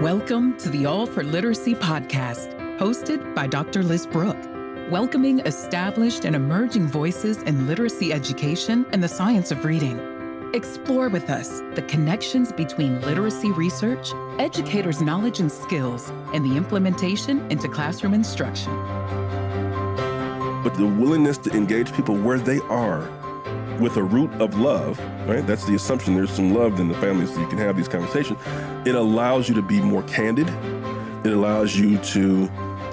Welcome to the All for Literacy podcast, hosted by Dr. Liz Brooke, welcoming established and emerging voices in literacy education and the science of reading. Explore with us the connections between literacy research, educators' knowledge and skills, and the implementation into classroom instruction. But the willingness to engage people where they are with a root of love, right? That's the assumption. There's some love in the family so you can have these conversations. It allows you to be more candid. It allows you to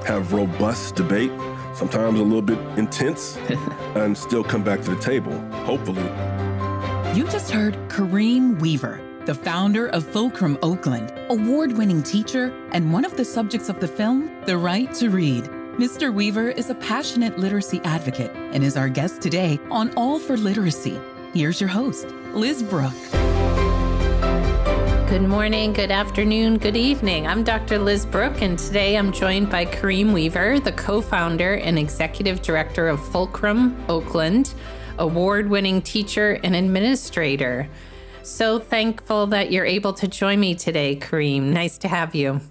have robust debate, sometimes a little bit intense, and still come back to the table, hopefully. You just heard Kareem Weaver, the founder of FULCRUM-Oakland, award-winning teacher, and one of the subjects of the film, The Right to Read. Mr. Weaver is a passionate literacy advocate and is our guest today on All for Literacy. Here's your host, Liz Brooke. Good morning, good afternoon, good evening. I'm Dr. Liz Brooke, and today I'm joined by Kareem Weaver, the co-founder and executive director of FULCRUM-Oakland, award-winning teacher and administrator. So thankful that you're able to join me today, Kareem. Nice to have you.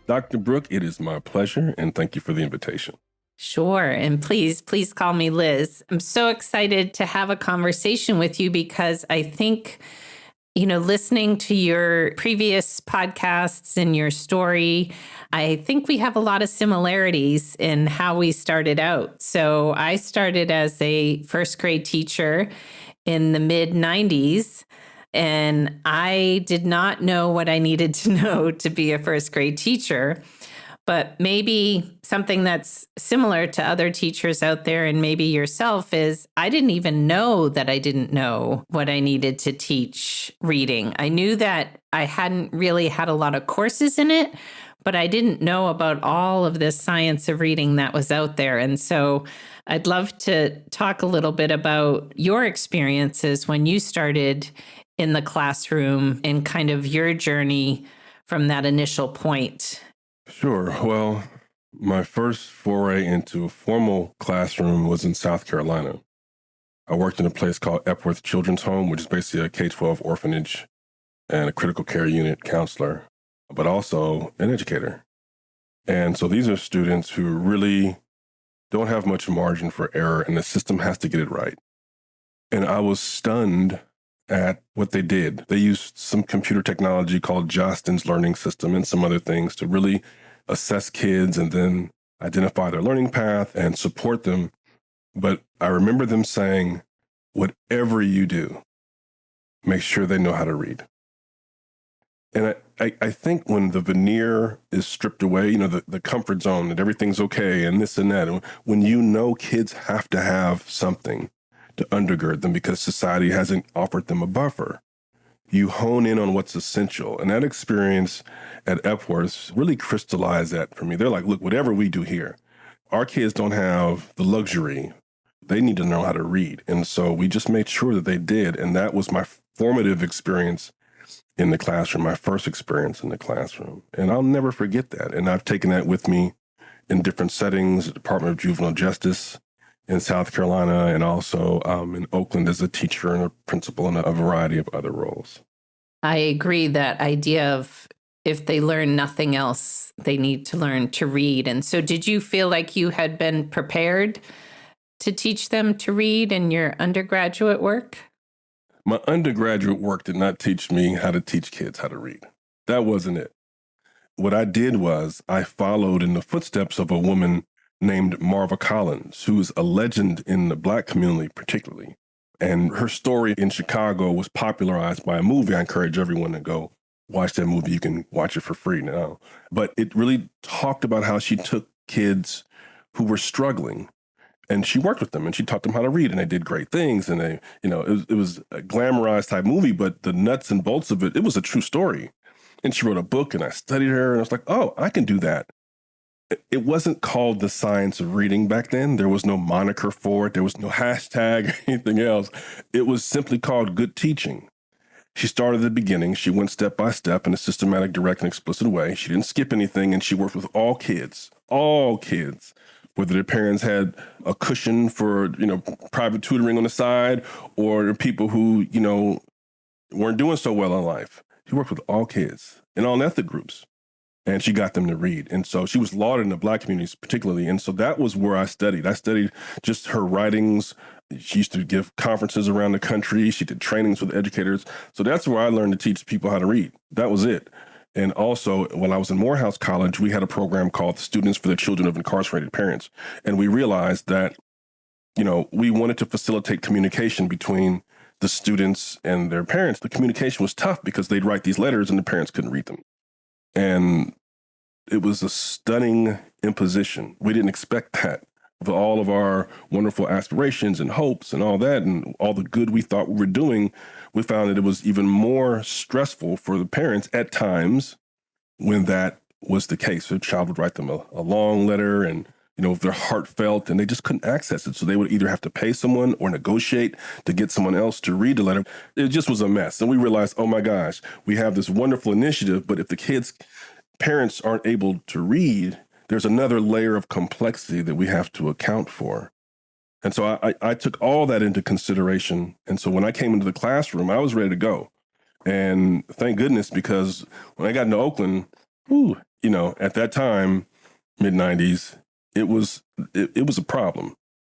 Dr. Brooke, it is my pleasure, and thank you for the invitation. Sure. And please call me Liz. I'm so excited to have a conversation with you because I think, listening to your previous podcasts and your story, I think we have a lot of similarities in how we started out. So I started as a first grade teacher in the mid-90s. And I did not know what I needed to know to be a first grade teacher, but maybe something that's similar to other teachers out there and maybe yourself is I didn't even know that I didn't know what I needed to teach reading. I knew that I hadn't really had a lot of courses in it, but I didn't know about all of this science of reading that was out there. And so I'd love to talk a little bit about your experiences when you started in the classroom and kind of your journey from that initial point. Sure. Well, my first foray into a formal classroom was in South Carolina. I worked in a place called Epworth Children's Home, which is basically a K-12 orphanage and a critical care unit counselor, but also an educator. And so these are students who really don't have much margin for error, and the system has to get it right. And I was stunned at what they did. They used some computer technology called Jostens learning system and some other things to really assess kids and then identify their learning path and support them. But I remember them saying, whatever you do, make sure they know how to read. And I think when the veneer is stripped away, the comfort zone that everything's okay and this and that, when kids have to have something to undergird them because society hasn't offered them a buffer, you hone in on what's essential. And that experience at Epworth really crystallized that for me. They're like, look, whatever we do here, our kids don't have the luxury. They need to know how to read. And so we just made sure that they did. And that was my formative experience in the classroom, my first experience in the classroom. And I'll never forget that. And I've taken that with me in different settings, the Department of Juvenile Justice in South Carolina, and also in Oakland as a teacher and a principal and a variety of other roles. I agree that idea of if they learn nothing else, they need to learn to read. And so did you feel like you had been prepared to teach them to read in your undergraduate work? My undergraduate work did not teach me how to teach kids how to read. That wasn't it. What I did was I followed in the footsteps of a woman named Marva Collins, who is a legend in the Black community particularly. And her story in Chicago was popularized by a movie. I encourage everyone to go watch that movie. You can watch it for free now. But it really talked about how she took kids who were struggling and she worked with them and she taught them how to read, and they did great things. And they, it was a glamorized type movie, but the nuts and bolts of it was a true story. And she wrote a book and I studied her and I was like, oh, I can do that. It wasn't called the science of reading back then. There was no moniker for it. There was no hashtag or anything else. It was simply called good teaching. She started at the beginning. She went step by step in a systematic, direct, and explicit way. She didn't skip anything, and she worked with all kids, whether their parents had a cushion for, private tutoring on the side or people who, weren't doing so well in life. She worked with all kids in all ethnic groups. and she got them to read. And so she was lauded in the Black communities particularly. And so that was where I studied. I studied just her writings. She used to give conferences around the country. She did trainings with educators. So that's where I learned to teach people how to read. That was it. And also, when I was in Morehouse College, we had a program called Students for the Children of Incarcerated Parents. And we realized that, we wanted to facilitate communication between the students and their parents. The communication was tough because they'd write these letters and the parents couldn't read them. And it was a stunning imposition. We didn't expect that. With all of our wonderful aspirations and hopes and all that and all the good we thought we were doing, we found that it was even more stressful for the parents at times when that was the case. The child would write them a long letter and, if they're heartfelt, and they just couldn't access it. So they would either have to pay someone or negotiate to get someone else to read the letter. It just was a mess. And we realized, oh my gosh, we have this wonderful initiative, but if the parents aren't able to read, there's another layer of complexity that we have to account for. And so I took all that into consideration. And so when I came into the classroom, I was ready to go. And thank goodness, because when I got into Oakland, at that time, mid-90s, it was a problem.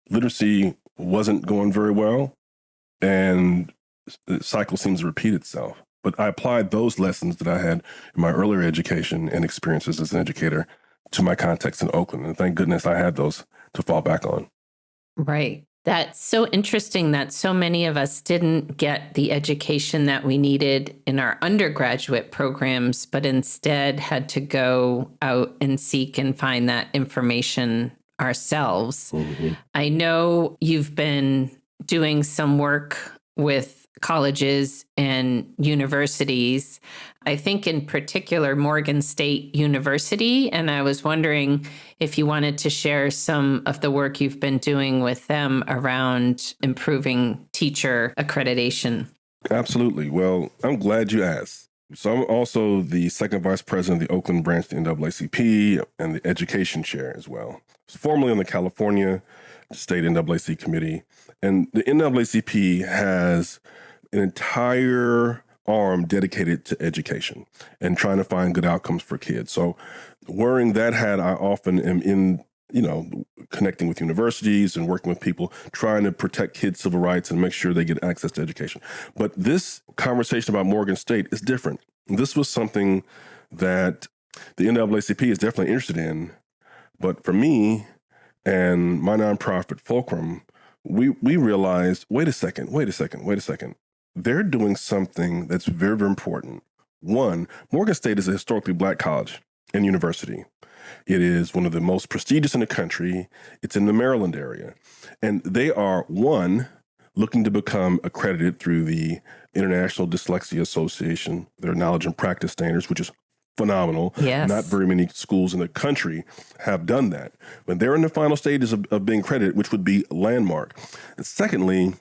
Literacy wasn't going very well, and the cycle seems to repeat itself. But I applied those lessons that I had in my earlier education and experiences as an educator to my context in Oakland. And thank goodness I had those to fall back on. Right. That's so interesting that so many of us didn't get the education that we needed in our undergraduate programs, but instead had to go out and seek and find that information ourselves. Mm-hmm. I know you've been doing some work with colleges and universities, I think in particular Morgan State University. And I was wondering if you wanted to share some of the work you've been doing with them around improving teacher accreditation. Absolutely. Well, I'm glad you asked. So I'm also the second vice president of the Oakland branch of the NAACP and the education chair as well. Formerly on the California State NAACP committee. And the NAACP has an entire arm dedicated to education and trying to find good outcomes for kids. So wearing that hat, I often am in, connecting with universities and working with people, trying to protect kids' civil rights and make sure they get access to education. But this conversation about Morgan State is different. This was something that the NAACP is definitely interested in. But for me and my nonprofit Fulcrum, we realized, wait a second. They're doing something that's very, very important. One, Morgan State is a historically Black college and university. It is one of the most prestigious in the country. It's in the Maryland area. And they are, one, looking to become accredited through the International Dyslexia Association, their knowledge and practice standards, which is phenomenal. Yes. Not very many schools in the country have done that. But they're in the final stages of being accredited, which would be landmark. And secondly,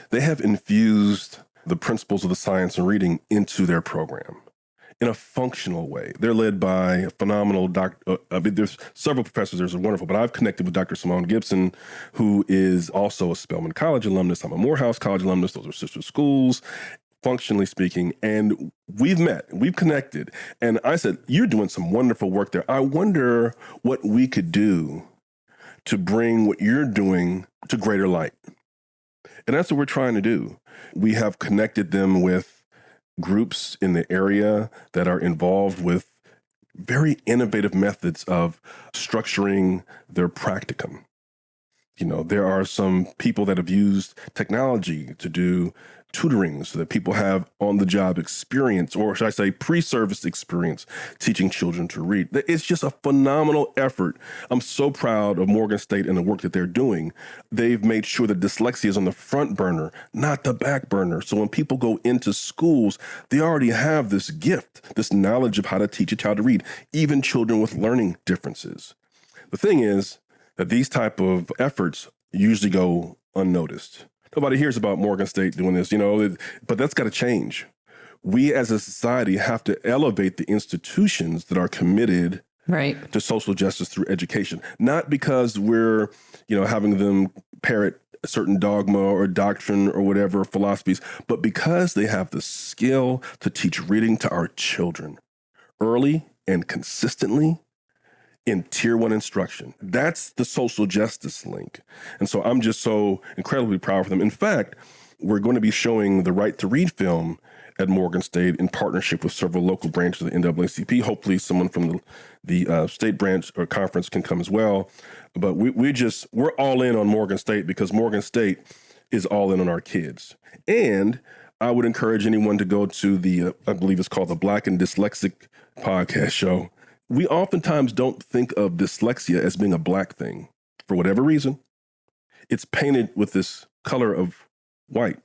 they have infused the principles of the science and reading into their program in a functional way. They're led by a phenomenal doctor. There's several professors. There's a wonderful, but I've connected with Dr. Simone Gibson, who is also a Spelman College alumnus. I'm a Morehouse College alumnus. Those are sister schools, functionally speaking. And we've met, we've connected. And I said, you're doing some wonderful work there. I wonder what we could do to bring what you're doing to greater light. And that's what we're trying to do. We have connected them with groups in the area that are involved with very innovative methods of structuring their practicum. There are some people that have used technology to do tutoring so that people have on-the-job experience, or should I say pre-service experience, teaching children to read. It's just a phenomenal effort. I'm so proud of Morgan State and the work that they're doing. They've made sure that dyslexia is on the front burner, not the back burner. So when people go into schools, they already have this gift, this knowledge of how to teach a child to read, even children with learning differences. The thing is that these type of efforts usually go unnoticed. Nobody hears about Morgan State doing this, but that's got to change. We as a society have to elevate the institutions that are committed to social justice through education, not because we're, having them parrot a certain dogma or doctrine or whatever philosophies, but because they have the skill to teach reading to our children early and consistently in tier 1 instruction. That's the social justice link. And so I'm just so incredibly proud of them. In fact, we're going to be showing the Right to Read film at Morgan State in partnership with several local branches of the NAACP. Hopefully someone from the state branch or conference can come as well. But we're all in on Morgan State because Morgan State is all in on our kids. And I would encourage anyone to go to the, I believe it's called the Black and Dyslexic podcast show. We oftentimes don't think of dyslexia as being a Black thing. For whatever reason, it's painted with this color of white.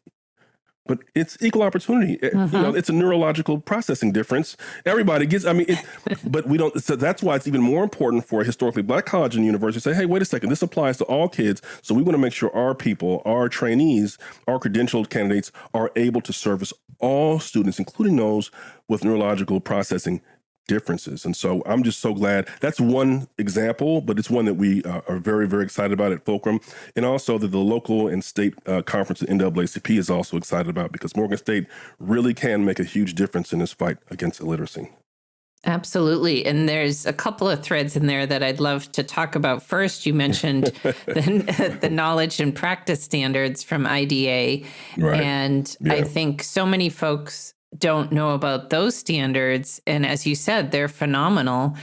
But it's equal opportunity. It's a neurological processing difference. Everybody gets, but we don't, so that's why it's even more important for a historically Black college and university to say, hey, wait a second, this applies to all kids. So we want to make sure our people, our trainees, our credentialed candidates are able to service all students, including those with neurological processing differences. And so I'm just so glad. That's one example, but it's one that we are very, very excited about at Fulcrum. And also that the local and state conference at NAACP is also excited about, because Morgan State really can make a huge difference in this fight against illiteracy. Absolutely. And there's a couple of threads in there that I'd love to talk about. First, you mentioned the knowledge and practice standards from IDA. Right. And I think so many folks don't know about those standards. And as you said, they're phenomenal.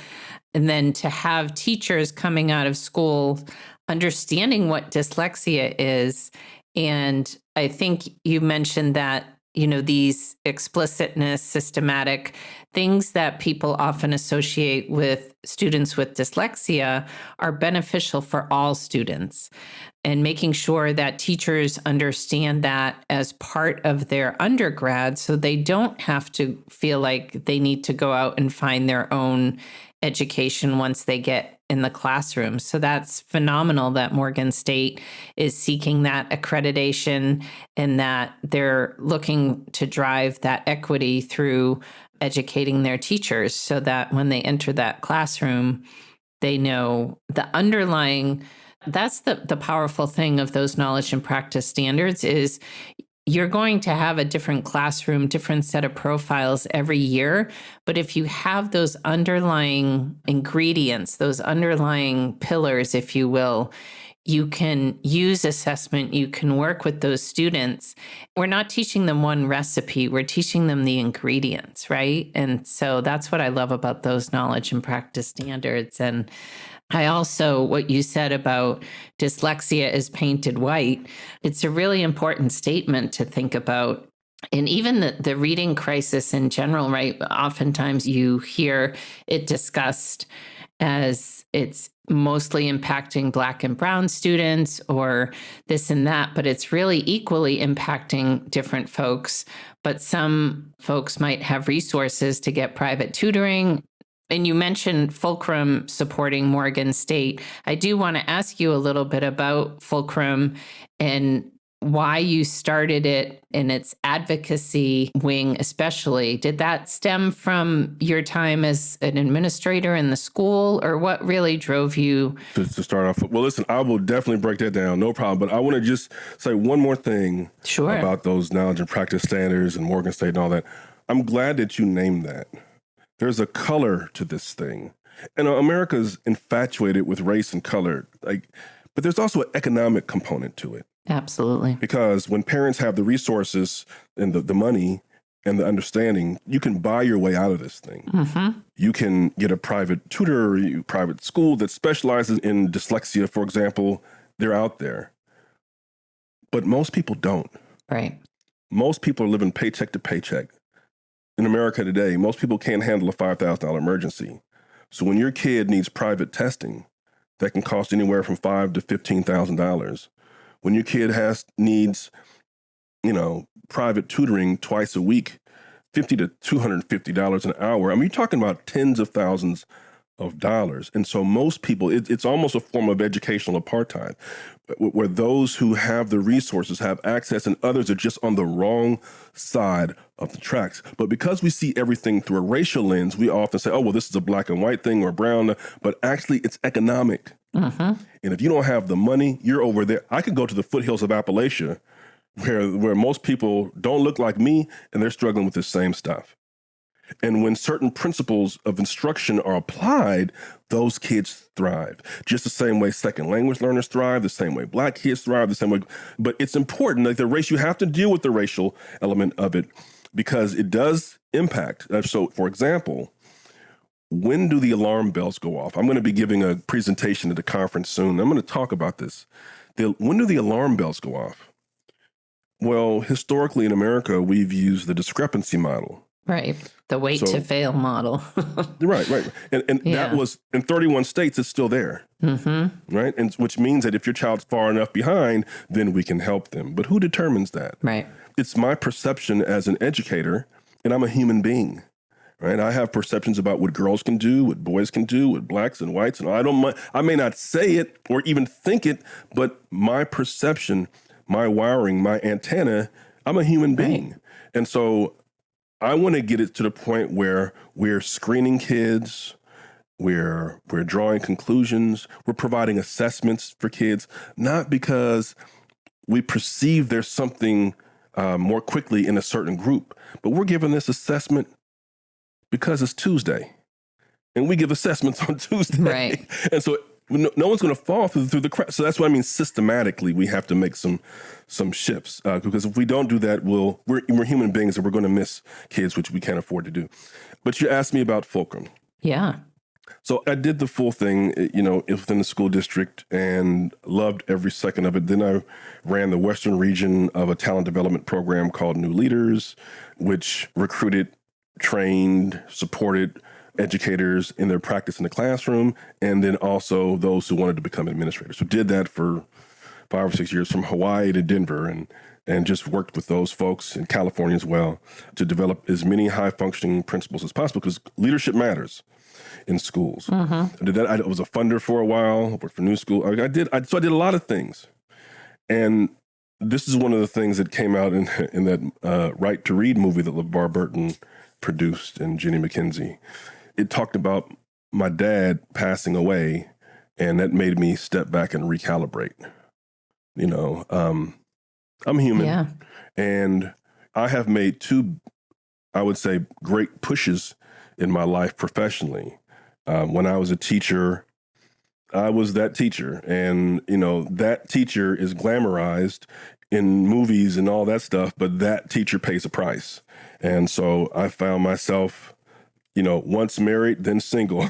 And then to have teachers coming out of school understanding what dyslexia is. And I think you mentioned that, these explicitness, systematic things that people often associate with students with dyslexia are beneficial for all students. And making sure that teachers understand that as part of their undergrad, so they don't have to feel like they need to go out and find their own education once they get in the classroom. So that's phenomenal that Morgan State is seeking that accreditation and that they're looking to drive that equity through educating their teachers so that when they enter that classroom, they know the underlying. That's the powerful thing of those knowledge and practice standards is you're going to have a different classroom, different set of profiles every year. But if you have those underlying ingredients, those underlying pillars, if you will, you can use assessment, you can work with those students. We're not teaching them one recipe, we're teaching them the ingredients, right? And so that's what I love about those knowledge and practice standards. And I also, what you said about dyslexia is painted white, it's a really important statement to think about. And even the reading crisis in general, right? Oftentimes you hear it discussed as it's mostly impacting Black and brown students or this and that, but it's really equally impacting different folks. But some folks might have resources to get private tutoring. And you mentioned Fulcrum supporting Morgan State. I do want to ask you a little bit about Fulcrum and why you started it in its advocacy wing especially. Did that stem from your time as an administrator in the school, or what really drove you? To start off, well, listen, I will definitely break that down, no problem. But I want to just say one more thing about those knowledge and practice standards and Morgan State and all that. I'm glad that you named that. There's a color to this thing. And America's infatuated with race and color, but there's also an economic component to it. Absolutely. Because when parents have the resources and the money and the understanding, you can buy your way out of this thing. Mm-hmm. You can get a private tutor, a private school that specializes in dyslexia, for example. They're out there. But most people don't. Right. Most people are living paycheck to paycheck. In America today, most people can't handle a $5,000 emergency. So when your kid needs private testing, that can cost anywhere from $5,000 to $15,000. When your kid needs, private tutoring twice a week, $50 to $250 an hour. I mean, you're talking about tens of thousands of dollars. And so most people, it's almost a form of educational apartheid, where those who have the resources have access and others are just on the wrong side of the tracks. But because we see everything through a racial lens, we often say, oh, well, this is a black and white thing or brown, but actually it's economic. Mm-hmm. And if you don't have the money, you're over there. I could go to the foothills of Appalachia where most people don't look like me and they're struggling with the same stuff. And when certain principles of instruction are applied, those kids thrive. Just the same way second language learners thrive, the same way Black kids thrive, the same way. But it's important, like the race, you have to deal with the racial element of it because it does impact. So, for example, when do the alarm bells go off? I'm going to be giving a presentation at the conference soon. I'm going to talk about this. When do the alarm bells go off? Well, historically in America, we've used the discrepancy model. Right. The wait to fail model. Right. And that was in 31 states, it's still there. Mm-hmm. Right. And which means that if your child's far enough behind, then we can help them. But who determines that? Right. It's my perception as an educator, and I'm a human being. Right. I have perceptions about what girls can do, what boys can do, what Blacks and whites. And I may not say it or even think it, but my perception, my wiring, my antenna, I'm a human being. Right. And so I want to get it to the point where we're screening kids, we're drawing conclusions, we're providing assessments for kids, not because we perceive there's something more quickly in a certain group, but we're giving this assessment because it's Tuesday, and we give assessments on Tuesday. Right. And so no one's going to fall through the cracks. So that's what I mean. Systematically, we have to make some shifts because if we don't do that, we're human beings and we're going to miss kids, which we can't afford to do. But you asked me about Fulcrum. Yeah. So I did the full thing, within the school district and loved every second of it. Then I ran the Western region of a talent development program called New Leaders, which recruited, trained, supported educators in their practice in the classroom, and then also those who wanted to become administrators. So did that for 5 or 6 years from Hawaii to Denver and just worked with those folks in California as well to develop as many high-functioning principles as possible because leadership matters in schools. Mm-hmm. I did that. I was a funder for a while, worked for New School. I did a lot of things. And this is one of the things that came out in that Right to Read movie that LeVar Burton produced and Jenny McKenzie. It talked about my dad passing away, and that made me step back and recalibrate. I'm human, and I have made 2, I would say, great pushes in my life professionally. When I was a teacher, I was that teacher, and that teacher is glamorized in movies and all that stuff, but that teacher pays a price. And so I found myself, once married, then single.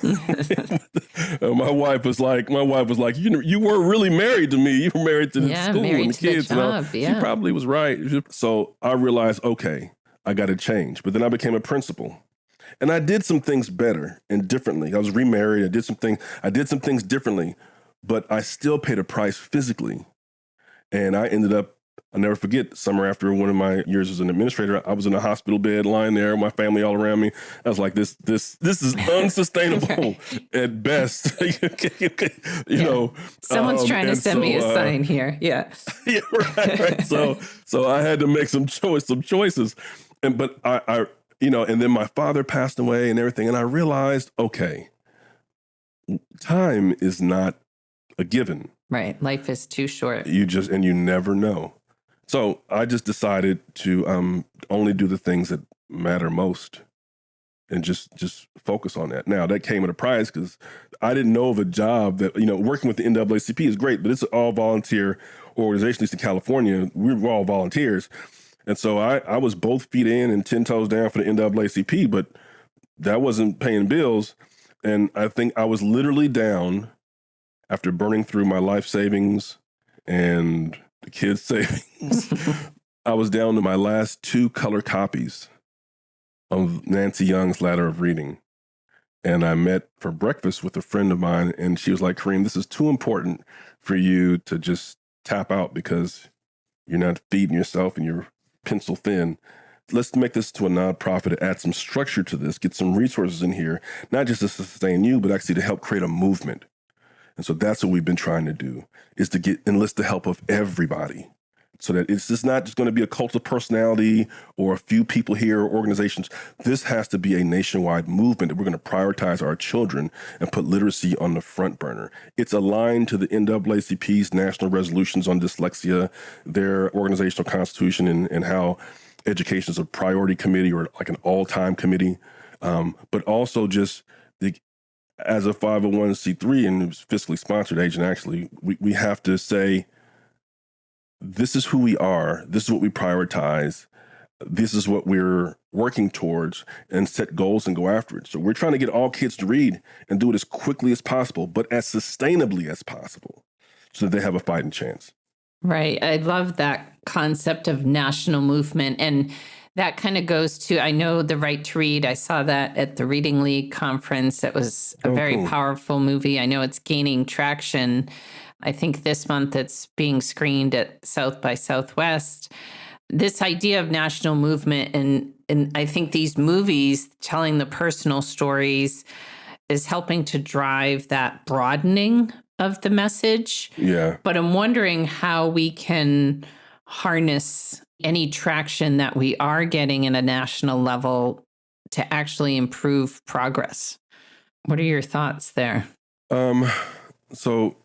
My wife was like, you weren't really married to me. You were married to the school and the kids. The job, She probably was right. So I realized, okay, I got to change. But then I became a principal. And I did some things better and differently. I was remarried. I did some things differently, but I still paid a price physically. And I ended up, I'll never forget, summer after one of my years as an administrator, I was in a hospital bed lying there, my family all around me. I was like, this is unsustainable at best. Someone's trying to send me a sign here. Yeah. Yeah, right. So I had to make some choices. But I and then my father passed away and everything. And I realized, okay, time is not a given. Right. Life is too short. You never know. So I just decided to only do the things that matter most and just focus on that. Now, that came at a price because I didn't know of a job that, working with the NAACP is great, but it's an all volunteer organization, at least in California. We were all volunteers. And so I was both feet in and 10 toes down for the NAACP, but that wasn't paying bills. And I think I was literally down after burning through my life savings and the kids' savings. I was down to my last 2 color copies of Nancy Young's Ladder of Reading. And I met for breakfast with a friend of mine, and she was like, Kareem, this is too important for you to just tap out because you're not feeding yourself and you're pencil thin. Let's make this to a nonprofit, add some structure to this, get some resources in here, not just to sustain you, but actually to help create a movement. And so that's what we've been trying to do, is to enlist the help of everybody so that it's just not just going to be a cult of personality or a few people here or organizations. This has to be a nationwide movement that we're going to prioritize our children and put literacy on the front burner. It's aligned to the NAACP's national resolutions on dyslexia, their organizational constitution, and how education is a priority committee or like an all-time committee. but also just as a 501c3 and it's fiscally sponsored agent, actually, we have to say, this is who we are. This is what we prioritize. This is what we're working towards, and set goals and go after it. So we're trying to get all kids to read and do it as quickly as possible, but as sustainably as possible so that they have a fighting chance. Right. I love that concept of national movement. And that kind of goes to, I know The Right to Read. I saw that at the Reading League conference. It was a very powerful movie. I know it's gaining traction. I think this month it's being screened at South by Southwest. This idea of national movement, and I think these movies telling the personal stories is helping to drive that broadening of the message. Yeah. But I'm wondering how we can harness any traction that we are getting at a national level to actually improve progress. What are your thoughts there? So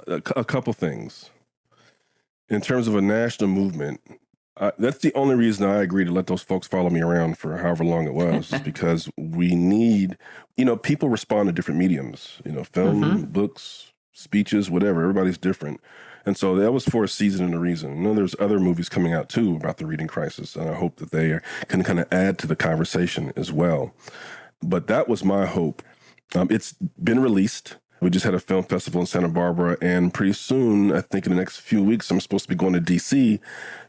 a couple things. In terms of a national movement, that's the only reason I agree to let those folks follow me around for however long it was, is because we need, people respond to different mediums, film, books, speeches, whatever. Everybody's different. And so that was for a season and a reason. There's other movies coming out too about the reading crisis, and I hope that they can kind of add to the conversation as well. But that was my hope. It's been released. We just had a film festival in Santa Barbara, and pretty soon, I think in the next few weeks, I'm supposed to be going to D.C.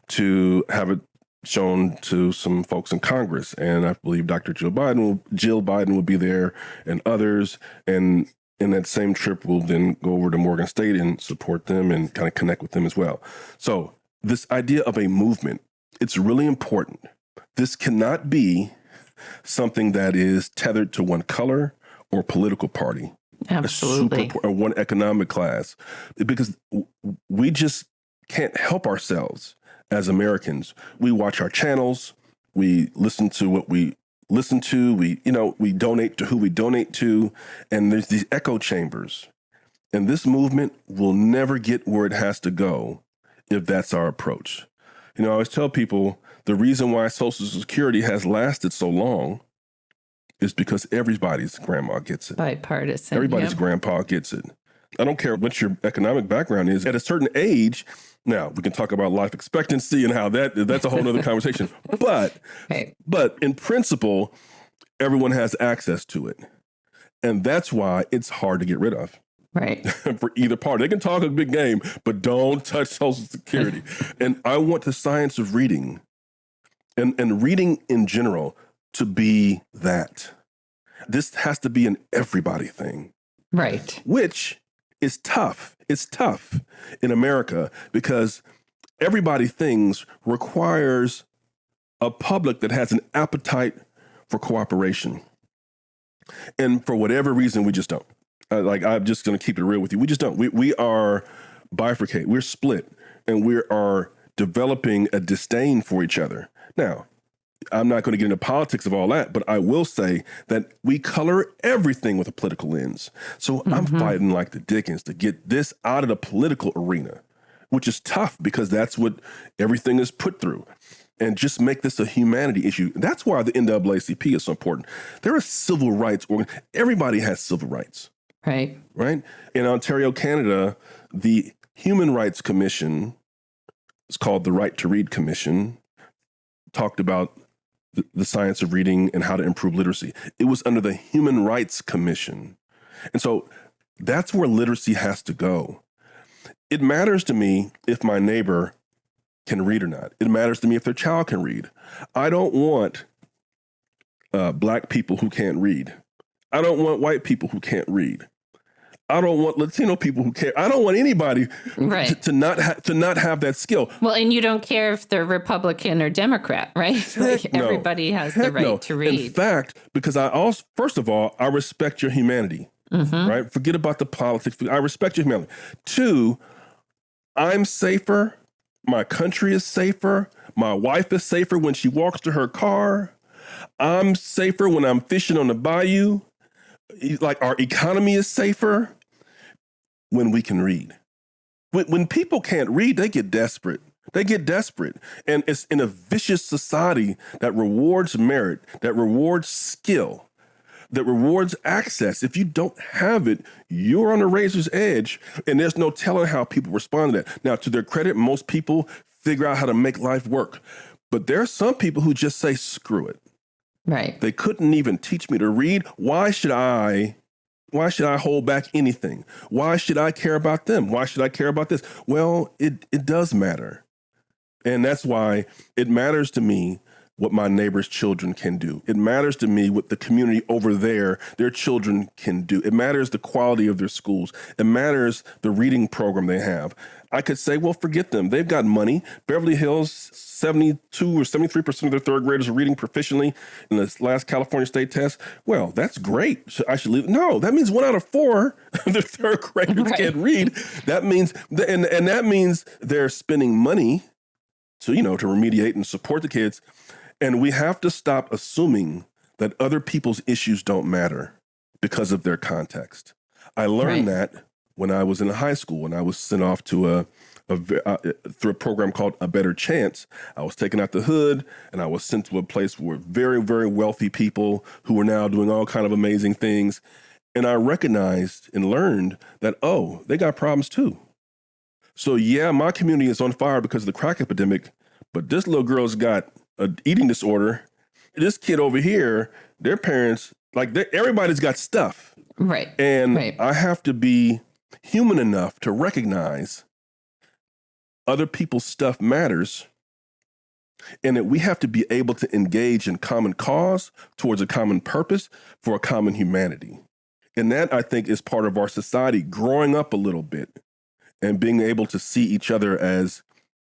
to have it shown to some folks in Congress. And I believe Dr. Jill Biden will be there, and others. And in that same trip, we'll then go over to Morgan State and support them and kind of connect with them as well. So this idea of a movement, it's really important. This cannot be something that is tethered to one color or political party. Absolutely. Or one economic class, because we just can't help ourselves as Americans. We watch our channels, we listen to what we listen to, we donate to who we donate to, and there's these echo chambers. And this movement will never get where it has to go if that's our approach. I always tell people the reason why Social Security has lasted so long is because everybody's grandma gets it. Bipartisan. Everybody's grandpa gets it. I don't care what your economic background is. At a certain age, now we can talk about life expectancy and how that's a whole other conversation. But in principle, everyone has access to it. And that's why it's hard to get rid of. Right. For either party. They can talk a big game, but don't touch Social Security. And I want the science of reading and reading in general to be that. This has to be an everybody thing. Right. Which is tough. It's tough in America because everybody things requires a public that has an appetite for cooperation. And for whatever reason, we just don't. I'm just going to keep it real with you. We just don't. We are bifurcated. We're split, and we are developing a disdain for each other. Now, I'm not going to get into politics of all that, but I will say that we color everything with a political lens. So I'm fighting like the Dickens to get this out of the political arena, which is tough because that's what everything is put through. And just make this a humanity issue. That's why the NAACP is so important. There are civil rights. Everybody has civil rights. Right. Right. In Ontario, Canada, the Human Rights Commission, it's called the Right to Read Commission, talked about the science of reading and how to improve literacy. It was under the Human Rights Commission. And so that's where literacy has to go. It matters to me if my neighbor can read or not. It matters to me if their child can read. I don't want Black people who can't read. I don't want white people who can't read. I don't want Latino people who can't. I don't want anybody to not have that skill. Well, and you don't care if they're Republican or Democrat, right? Everybody has the right to read. In fact, because first of all, I respect your humanity, right? Forget about the politics. I respect your humanity. 2, I'm safer. My country is safer. My wife is safer when she walks to her car. I'm safer when I'm fishing on the bayou. Like our economy is safer when we can read. When people can't read, they get desperate. They get desperate. And it's in a vicious society that rewards merit, that rewards skill, that rewards access. If you don't have it, you're on the razor's edge, and there's no telling how people respond to that. Now, to their credit, most people figure out how to make life work. But there are some people who just say, screw it. Right. They couldn't even teach me to read. Why should I hold back anything? Why should I care about them? Why should I care about this? Well, it does matter. And that's why it matters to me what my neighbor's children can do. It matters to me what the community over there, their children can do. It matters the quality of their schools. It matters the reading program they have. I could say, well, forget them. They've got money. Beverly Hills, 72 or 73% of their third graders are reading proficiently in this last California state test. Well, that's great. So I should leave. No, that means 1 out of 4 of their third graders can't read. That means, and that means they're spending money to remediate and support the kids. And we have to stop assuming that other people's issues don't matter because of their context. I learned that when I was in high school, and I was sent off to through a program called A Better Chance. I was taken out the hood, and I was sent to a place where very, very wealthy people who were now doing all kind of amazing things. And I recognized and learned that, oh, they got problems too. So yeah, my community is on fire because of the crack epidemic, but this little girl's got an eating disorder. This kid over here, their parents, everybody's got stuff. Right. And I have to be human enough to recognize other people's stuff matters, and that we have to be able to engage in common cause towards a common purpose for a common humanity. And that, I think, is part of our society growing up a little bit and being able to see each other as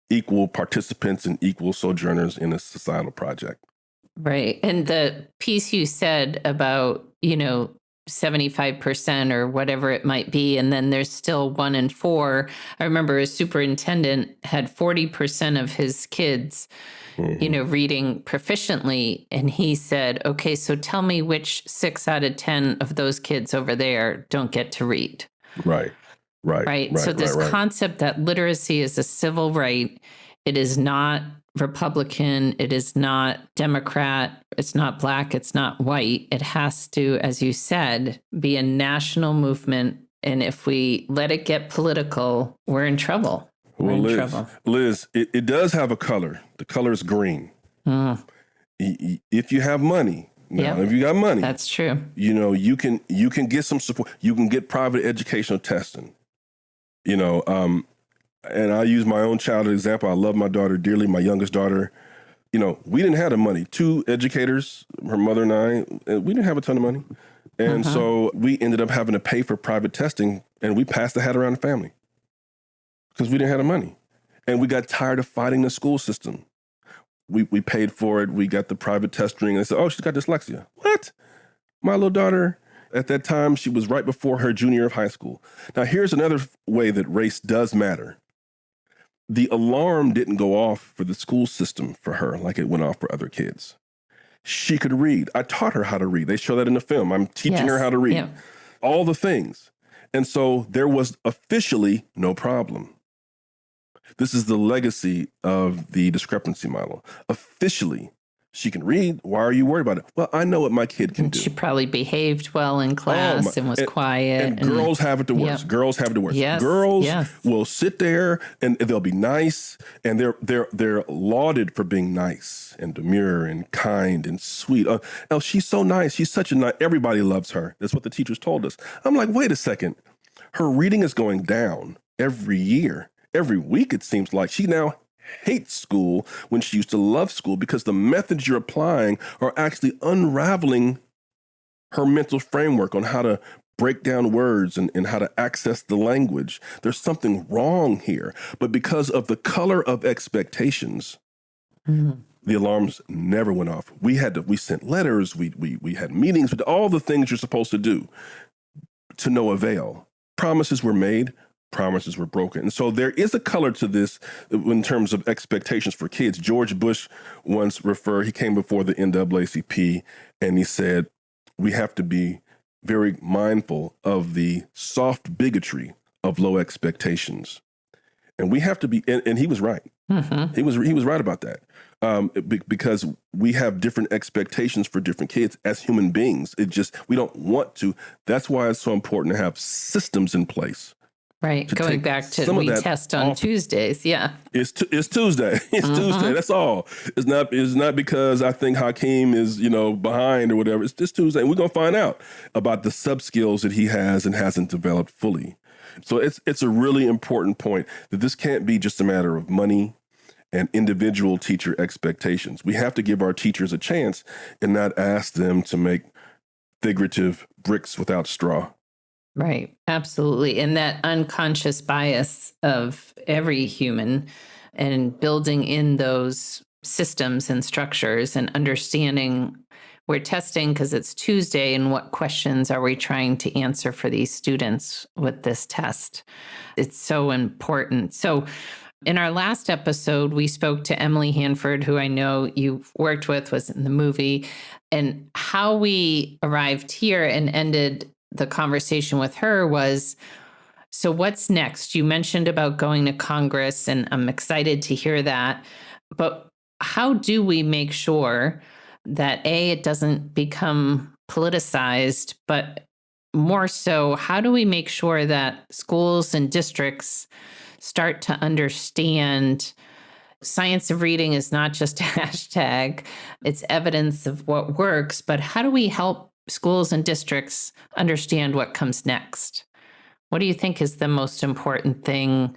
equal participants and equal sojourners in a societal project. Right. And the piece you said about, 75% or whatever it might be, and then there's still 1 in 4. I remember a superintendent had 40% of his kids, reading proficiently. And he said, okay, so tell me which 6 out of 10 of those kids over there don't get to read. Right. So this concept that literacy is a civil right, it is not Republican, it is not Democrat, it's not Black, it's not white. It has to, as you said, be a national movement. And if we let it get political, we're in trouble. Liz, it does have a color. The color is green. If you have money, if you got money, that's true. You can get some support. You can get private educational testing. And I use my own child as an example. I love my daughter dearly, my youngest daughter. We didn't have the money. 2 educators, her mother and I, we didn't have a ton of money. And so we ended up having to pay for private testing, and we passed the hat around the family because we didn't have the money. And we got tired of fighting the school system. We paid for it. We got the private test ring. And they said, oh, she's got dyslexia. What? My little daughter, at that time, she was right before her junior year of high school. Now, here's another way that race does matter. The alarm didn't go off for the school system for her like it went off for other kids. She could read. I taught her how to read. They show that in the film. I'm teaching her how to read. All the things. And so there was officially no problem. This is the legacy of the discrepancy model. Officially, she can read. Why are you worried about it? Well, I know what my kid can do. She probably behaved well in class and was quiet. And girls have it the worst. Girls have it the worst. Girls will sit there and they'll be nice, and they're lauded for being nice and demure and kind and sweet. Oh, she's so nice. She's such a nice. Everybody loves her. That's what the teachers told us. I'm like, wait a second. Her reading is going down every year. Every week, it seems like. She now hates school when she used to love school because the methods you're applying are actually unraveling her mental framework on how to break down words and how to access the language. There's something wrong here. But because of the color of expectations, the alarms never went off. We sent letters, we had meetings with all the things you're supposed to do, to no avail. Promises were made, promises were broken. And so there is a color to this in terms of expectations for kids. George Bush once he came before the NAACP and he said, we have to be very mindful of the soft bigotry of low expectations. And we have to be, and he was right. Mm-hmm. He was right about that. Because we have different expectations for different kids as human beings. We don't want to. That's why it's so important to have systems in place. Right. Going back to we test on Tuesdays. Yeah. It's Tuesday. It's Mm-hmm. Tuesday. That's all. It's not because I think Hakeem is, behind or whatever. It's just Tuesday. And we're going to find out about the sub skills that he has and hasn't developed fully. So it's a really important point that this can't be just a matter of money and individual teacher expectations. We have to give our teachers a chance and not ask them to make figurative bricks without straw. Right. Absolutely. And that unconscious bias of every human and building in those systems and structures and understanding we're testing because it's Tuesday and what questions are we trying to answer for these students with this test? It's so important. So in our last episode, we spoke to Emily Hanford, who I know you've worked with, was in the movie, and how we arrived here and ended the conversation with her was, so what's next? You mentioned about going to Congress, and I'm excited to hear that. But how do we make sure that, A, it doesn't become politicized, but more so, how do we make sure that schools and districts start to understand science of reading is not just a hashtag, it's evidence of what works, but how do we help schools and districts understand what comes next? What do you think is the most important thing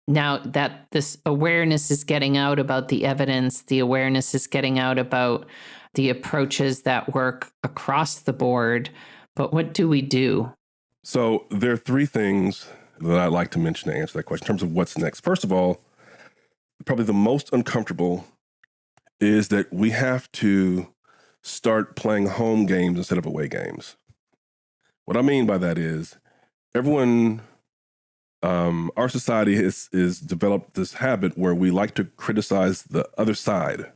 now that this awareness is getting out about the evidence, the awareness is getting out about the approaches that work across the board, but what do we do? So there are three things that I'd like to mention to answer that question in terms of what's next. First of all, probably the most uncomfortable is that we have to start playing home games instead of away games. What I mean by that is everyone, our society is developed this habit where we like to criticize the other side.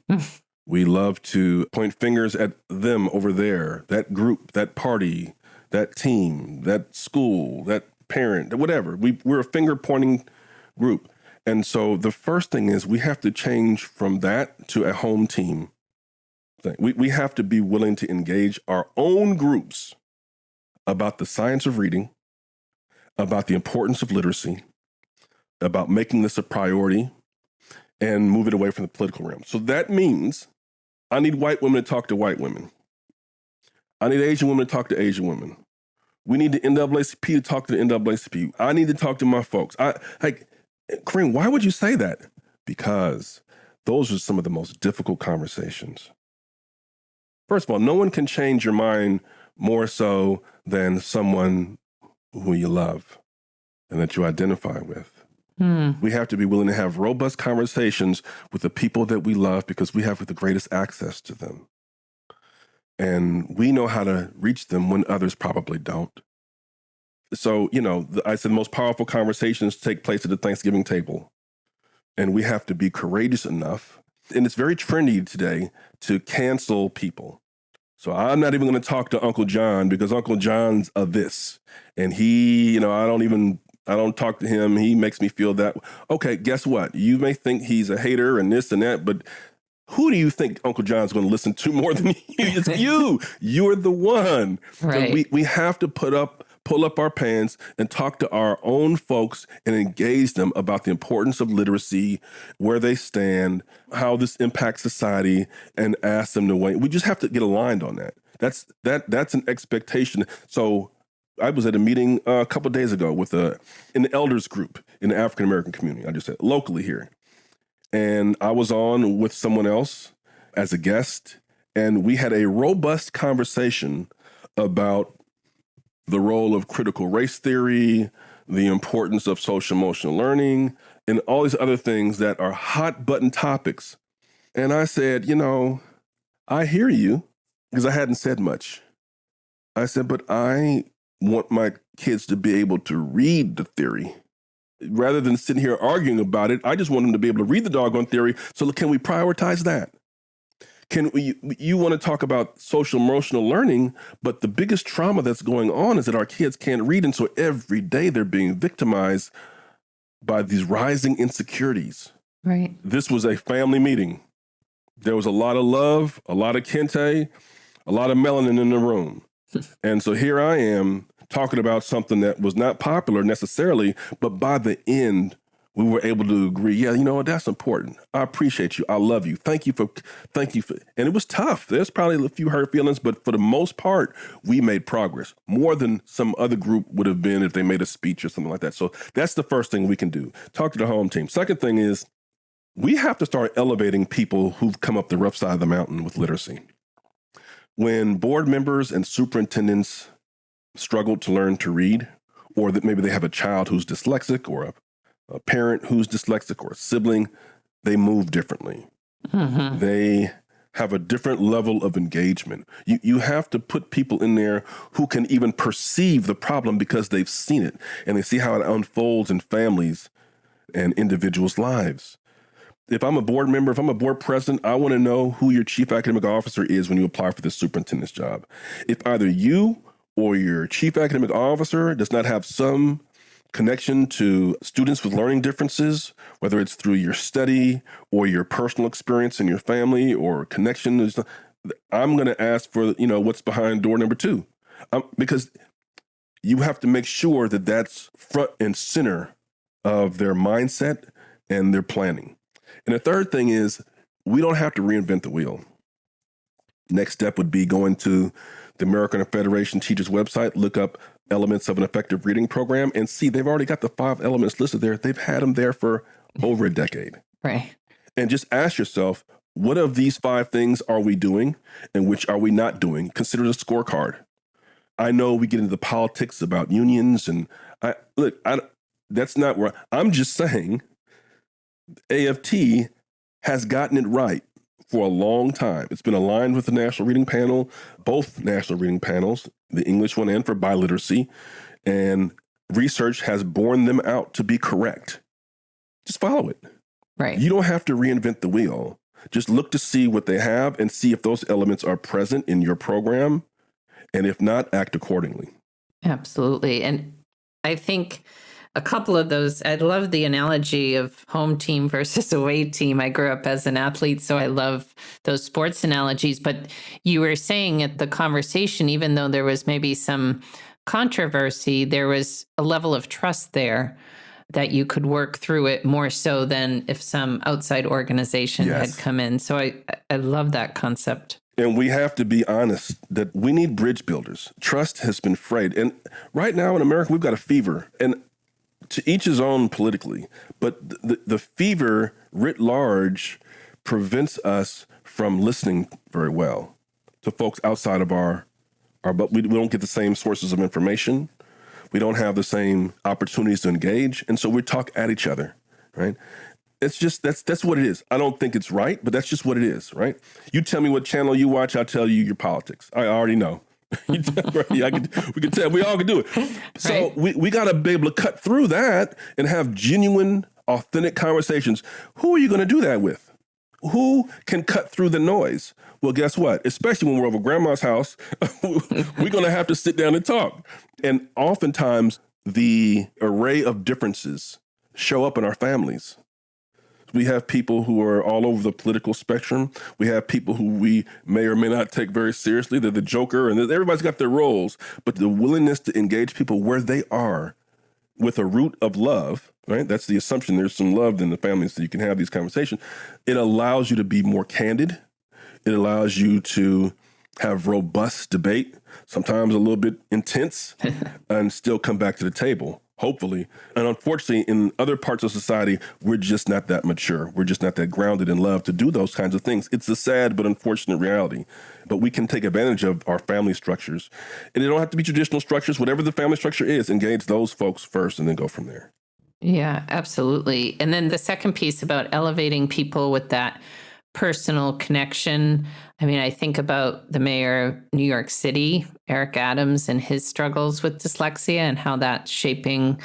We love to point fingers at them over there, that group, that party, that team, that school, that parent, whatever. We're a finger pointing group. And so the first thing is we have to change from that to a home team thing. We have to be willing to engage our own groups about the science of reading, about the importance of literacy, about making this a priority, and move it away from the political realm. So that means I need white women to talk to white women. I need Asian women to talk to Asian women. We need the NAACP to talk to the NAACP. I need to talk to my folks. Kareem, why would you say that? Because those are some of the most difficult conversations. First of all, no one can change your mind more so than someone who you love and that you identify with. We have to be willing to have robust conversations with the people that we love because we have the greatest access to them. And we know how to reach them when others probably don't. So, I said the most powerful conversations take place at the Thanksgiving table. And we have to be courageous enough. And it's very trendy today to cancel people. So I'm not even going to talk to Uncle John because Uncle John's a this. And he, I don't talk to him. He makes me feel that. Okay, guess what? You may think he's a hater and this and that, but who do you think Uncle John's going to listen to more than you? It's you. You're the one. Right. So we have to pull up our pants and talk to our own folks and engage them about the importance of literacy, where they stand, how this impacts society, and ask them to wait. We just have to get aligned on that. That's an expectation. So I was at a meeting a couple of days ago with an elders group in the African American community. I just said locally here. And I was on with someone else as a guest, and we had a robust conversation about the role of critical race theory, the importance of social emotional learning, and all these other things that are hot button topics. And I said, I hear you, because I hadn't said much. I said, but I want my kids to be able to read the theory. Rather than sitting here arguing about it, I just want them to be able to read the doggone theory. So can we prioritize that? You want to talk about social emotional learning, but the biggest trauma that's going on is that our kids can't read. And so every day they're being victimized by these rising insecurities. Right. This was a family meeting. There was a lot of love, a lot of kente, a lot of melanin in the room. And so here I am talking about something that was not popular necessarily, but by the end, we were able to agree, yeah, you know what, that's important. I appreciate you. I love you. Thank you for, and it was tough. There's probably a few hurt feelings, but for the most part, we made progress more than some other group would have been if they made a speech or something like that. So that's the first thing we can do. Talk to the home team. Second thing is we have to start elevating people who've come up the rough side of the mountain with literacy. When board members and superintendents struggle to learn to read, or that maybe they have a child who's dyslexic or a parent who's dyslexic or a sibling, they move differently. Mm-hmm. They have a different level of engagement. You have to put people in there who can even perceive the problem because they've seen it and they see how it unfolds in families and individuals' lives. If I'm a board member, if I'm a board president, I want to know who your chief academic officer is when you apply for this superintendent's job. If either you or your chief academic officer does not have some connection to students with learning differences, whether it's through your study or your personal experience in your family or connection, I'm going to ask for, what's behind door number 2, because you have to make sure that that's front and center of their mindset and their planning. And the third thing is we don't have to reinvent the wheel. Next step would be going to the American Federation Teachers website, look up elements of an effective reading program and see they've already got the 5 elements listed there. They've had them there for over a decade. Right. And just ask yourself, what of these 5 things are we doing and which are we not doing? Consider the scorecard. I know we get into the politics about unions and that's not where I'm just saying AFT has gotten it right for a long time. It's been aligned with the National Reading Panel, both National Reading Panels, the English one and for biliteracy, and research has borne them out to be correct. Just follow it. Right. You don't have to reinvent the wheel. Just look to see what they have and see if those elements are present in your program. And if not, act accordingly. Absolutely. And I think a couple of those, I love the analogy of home team versus away team. I grew up as an athlete, so I love those sports analogies. But you were saying at the conversation, even though there was maybe some controversy, there was a level of trust there that you could work through it more so than if some outside organization had come in. So I love that concept. And we have to be honest that we need bridge builders. Trust has been frayed. And right now in America, we've got a fever. And to each his own politically, but the fever writ large prevents us from listening very well to folks outside of our but we don't get the same sources of information. We don't have the same opportunities to engage. And so we talk at each other, right? It's just, that's what it is. I don't think it's right, but that's just what it is, right? You tell me what channel you watch, I'll tell you your politics. I already know. We can tell, we all can do it. So we got to be able to cut through that and have genuine, authentic conversations. Who are you going to do that with? Who can cut through the noise? Well, guess what? Especially when we're over grandma's house, we're going to have to sit down and talk. And oftentimes the array of differences show up in our families. We have people who are all over the political spectrum. We have people who we may or may not take very seriously. They're the joker, and everybody's got their roles. But the willingness to engage people where they are with a root of love, right? That's the assumption. There's some love in the family so you can have these conversations. It allows you to be more candid. It allows you to have robust debate, sometimes a little bit intense, and still come back to the table. Hopefully. And unfortunately, in other parts of society, we're just not that mature. We're just not that grounded in love to do those kinds of things. It's a sad but unfortunate reality. But we can take advantage of our family structures. And they don't have to be traditional structures. Whatever the family structure is, engage those folks first and then go from there. Yeah, absolutely. And then the second piece about elevating people with that personal connection. I mean, I think about the mayor of New York City, Eric Adams, and his struggles with dyslexia and how that's shaping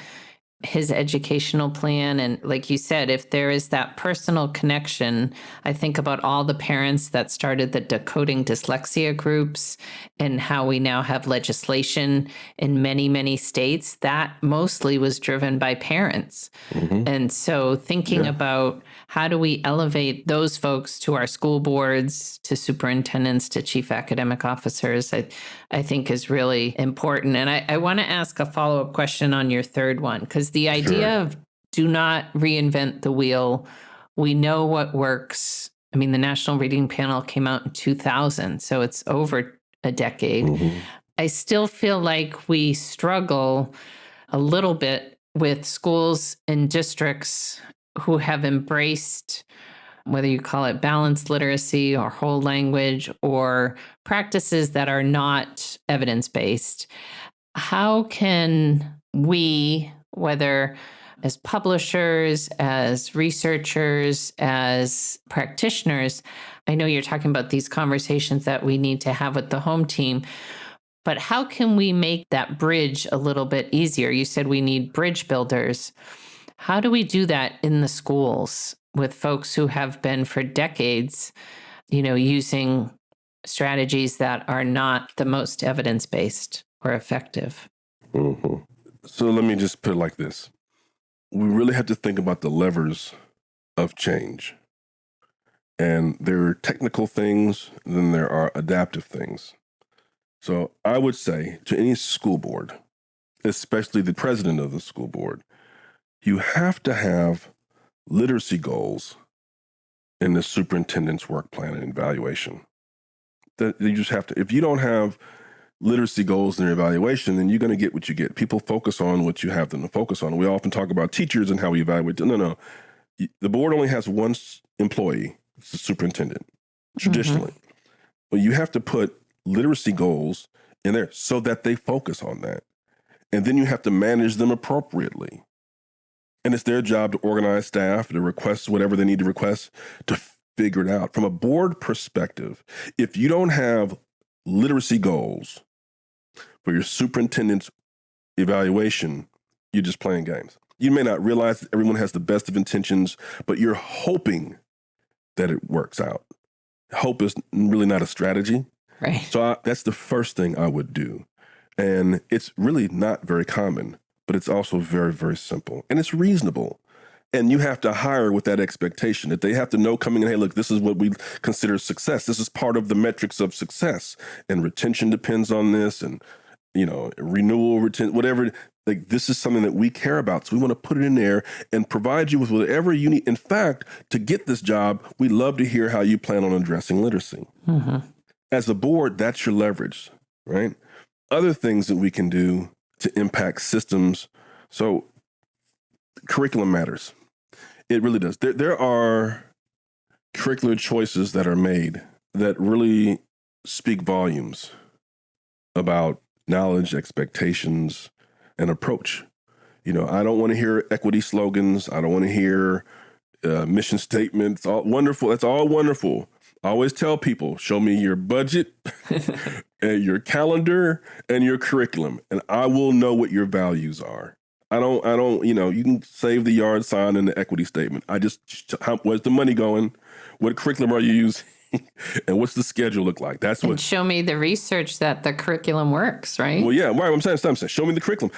his educational plan. And like you said, if there is that personal connection, I think about all the parents that started the Decoding Dyslexia groups and how we now have legislation in many, many states that mostly was driven by parents. And so thinking about how do we elevate those folks to our school boards, to superintendents, to chief academic officers, I think is really important. And I want to ask a follow-up question on your third one, because the idea of do not reinvent the wheel. We know what works. I mean, the National Reading Panel came out in 2000, so it's over a decade. I still feel like we struggle a little bit with schools and districts who have embraced, whether you call it balanced literacy or whole language or practices that are not evidence-based. How can we, whether as publishers, as researchers, as practitioners, I know you're talking about these conversations that we need to have with the home team, but how can we make that bridge a little bit easier? You said we need bridge builders. How do we do that in the schools with folks who have been for decades, using strategies that are not the most evidence-based or effective? So let me just put it like this. We really have to think about the levers of change. And there are technical things, and then there are adaptive things. So I would say to any school board, especially the president of the school board, you have to have literacy goals in the superintendent's work plan and evaluation. That you just have to. If you don't have literacy goals in their evaluation, then you're going to get what you get. People focus on what you have them to focus on. We often talk about teachers and how we evaluate. No. The board only has one employee. It's the superintendent, traditionally. But you have to put literacy goals in there so that they focus on that. And then you have to manage them appropriately. And it's their job to organize staff, to request whatever they need to request, to figure it out. From a board perspective, if you don't have literacy goals for your superintendent's evaluation, you're just playing games. You may not realize that everyone has the best of intentions, but you're hoping that it works out. Hope is really not a strategy. Right. So that's the first thing I would do. And it's really not very common, but it's also very, very simple. And it's reasonable. And you have to hire with that expectation that they have to know coming in, hey, look, this is what we consider success. This is part of the metrics of success. And retention depends on this, and, renewal, whatever. Like, this is something that we care about. So we want to put it in there and provide you with whatever you need. In fact, to get this job, we'd love to hear how you plan on addressing literacy. As a board, that's your leverage, right? Other things that we can do to impact systems. So curriculum matters. It really does. There are curricular choices that are made that really speak volumes about knowledge, expectations, and approach. I don't want to hear equity slogans. I don't want to hear mission statements. All wonderful. That's all wonderful. I always tell people, show me your budget and your calendar and your curriculum, and I will know what your values are. I don't, you can save the yard sign and the equity statement. Where's the money going? What curriculum are you using? And what's the schedule look like? And show me the research that the curriculum works, right? Well, yeah, right. I'm saying, show me the curriculum.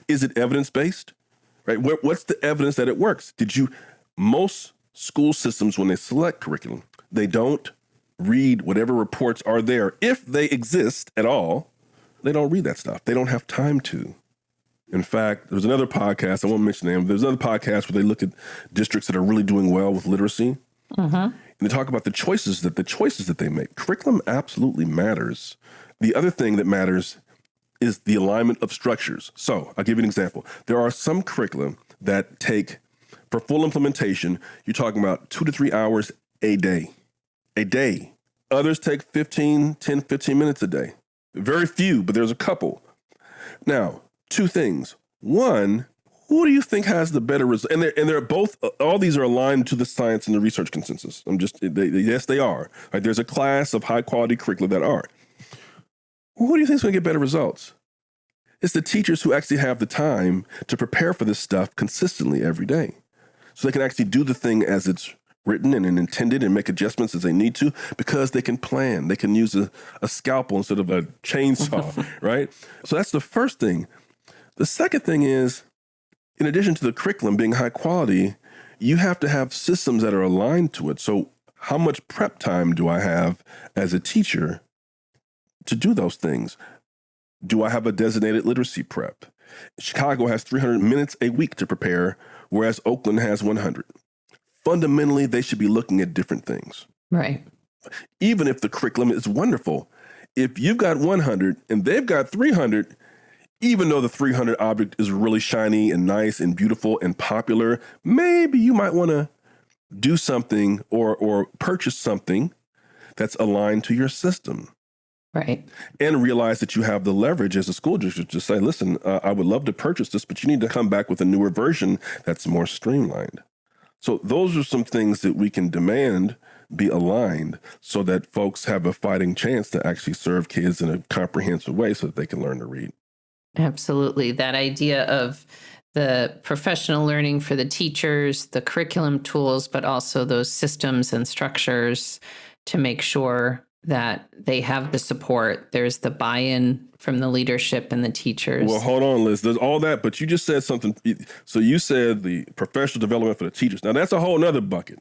Is it evidence-based? Right? What's the evidence that it works? Most school systems, when they select curriculum, they don't read whatever reports are there. If they exist at all, they don't read that stuff. They don't have time to. In fact, there's another podcast, I won't mention the name, there's another podcast where they look at districts that are really doing well with literacy. And they talk about the choices that they make. Curriculum absolutely matters. The other thing that matters is the alignment of structures. So I'll give you an example. There are some curriculum that take, for full implementation, you're talking about 2 to 3 hours a day. Others take 15 minutes a day. Very few, but there's a couple. Now, 2 things. One, who do you think has the better result? And they're both, all these are aligned to the science and the research consensus. Yes, they are. Right? There's a class of high quality curricula that are. Who do you think is going to get better results? It's the teachers who actually have the time to prepare for this stuff consistently every day. So they can actually do the thing as it's written and intended and make adjustments as they need to, because they can plan. They can use a scalpel instead of a chainsaw, right? So that's the first thing. The second thing is, in addition to the curriculum being high quality, you have to have systems that are aligned to it. So how much prep time do I have as a teacher to do those things? Do I have a designated literacy prep? Chicago has 300 minutes a week to prepare, whereas Oakland has 100. Fundamentally, they should be looking at different things. Right. Even if the curriculum is wonderful, if you've got 100 and they've got 300, even though the 300 object is really shiny and nice and beautiful and popular, maybe you might want to do something or purchase something that's aligned to your system. Right. And realize that you have the leverage as a school district to say, listen, I would love to purchase this, but you need to come back with a newer version that's more streamlined. So those are some things that we can demand be aligned so that folks have a fighting chance to actually serve kids in a comprehensive way so that they can learn to read. Absolutely. That idea of the professional learning for the teachers, the curriculum tools, but also those systems and structures to make sure that they have the support. There's the buy-in from the leadership and the teachers. Well, hold on, Liz. There's all that, but you just said something. So you said the professional development for the teachers. Now, that's a whole nother bucket.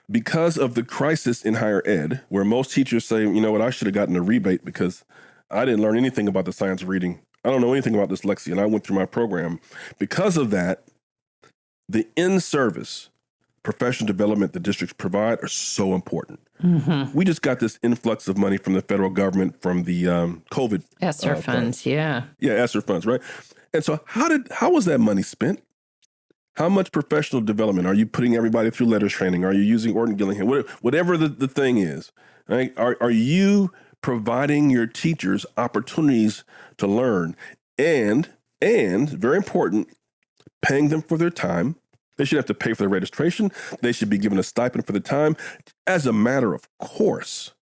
Because of the crisis in higher ed, where most teachers say, you know what, I should have gotten a rebate because I didn't learn anything about the science of reading. I don't know anything about this Lexia, and I went through my program. Because of that, the in-service professional development the districts provide are so important. Mm-hmm. We just got this influx of money from the federal government from the COVID ESSER funds, yeah. Yeah, ESSER funds, right? And so how was that money spent? How much professional development? Are you putting everybody through letters training? Are you using Orton Gillingham? Whatever the thing is, right? Are you providing your teachers opportunities to learn and very important, paying them for their time? They should have to pay for their registration. They should be given a stipend for the time as a matter of course,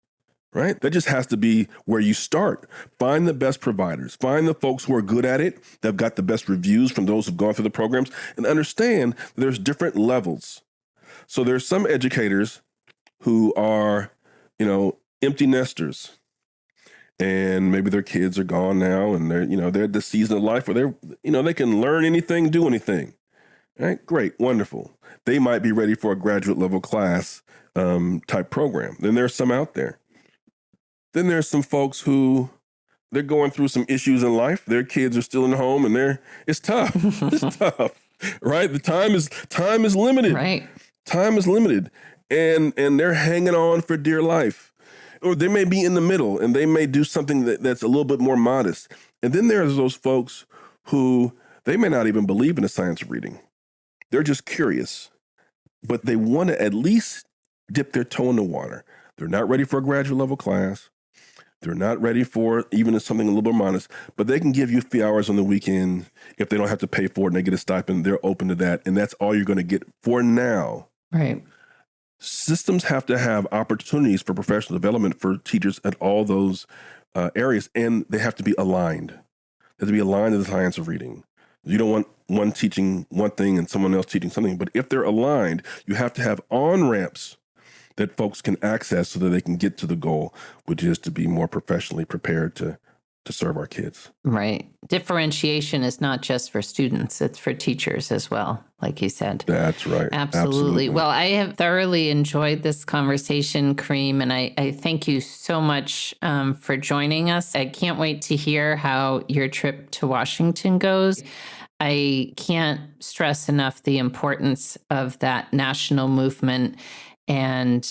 right? That just has to be where you start. Find the best providers. Find the folks who are good at it, that have got the best reviews from those who've gone through the programs, and understand there's different levels. So there's some educators who are, empty nesters, and maybe their kids are gone now, and they're at the season of life where they can learn anything, do anything. Right? Great. Wonderful. They might be ready for a graduate level class type program. Then there's some out there. Then there's some folks who they're going through some issues in life. Their kids are still in the home and it's tough. It's tough. Right? The time is limited. Right. Time is limited. And they're hanging on for dear life. Or they may be in the middle and they may do something that's a little bit more modest. And then there's those folks who they may not even believe in the science of reading. They're just curious, but they want to at least dip their toe in the water. They're not ready for a graduate level class. They're not ready for even something a little bit modest, but they can give you a few hours on the weekend. If they don't have to pay for it and they get a stipend, they're open to that. And that's all you're going to get for now. Right. Systems have to have opportunities for professional development for teachers at all those areas, and they have to be aligned. They have to be aligned to the science of reading. You don't want one teaching one thing and someone else teaching something. But if they're aligned, you have to have on-ramps that folks can access so that they can get to the goal, which is to be more professionally prepared to serve our kids. Right. Differentiation is not just for students, it's for teachers as well, like you said. That's right. Absolutely. Well, I have thoroughly enjoyed this conversation, Kareem, and I thank you so much for joining us. I can't wait to hear how your trip to Washington goes. I can't stress enough the importance of that national movement and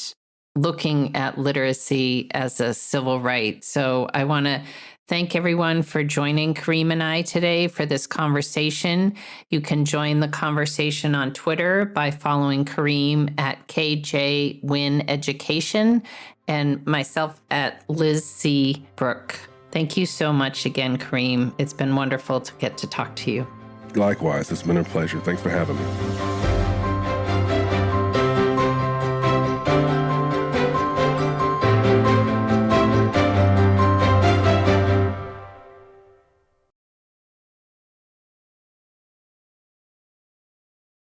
looking at literacy as a civil right. So I want to thank everyone for joining Kareem and I today for this conversation. You can join the conversation on Twitter by following Kareem at KJ Win Education and myself at Liz C. Brooke. Thank you so much again, Kareem. It's been wonderful to get to talk to you. Likewise, it's been a pleasure. Thanks for having me.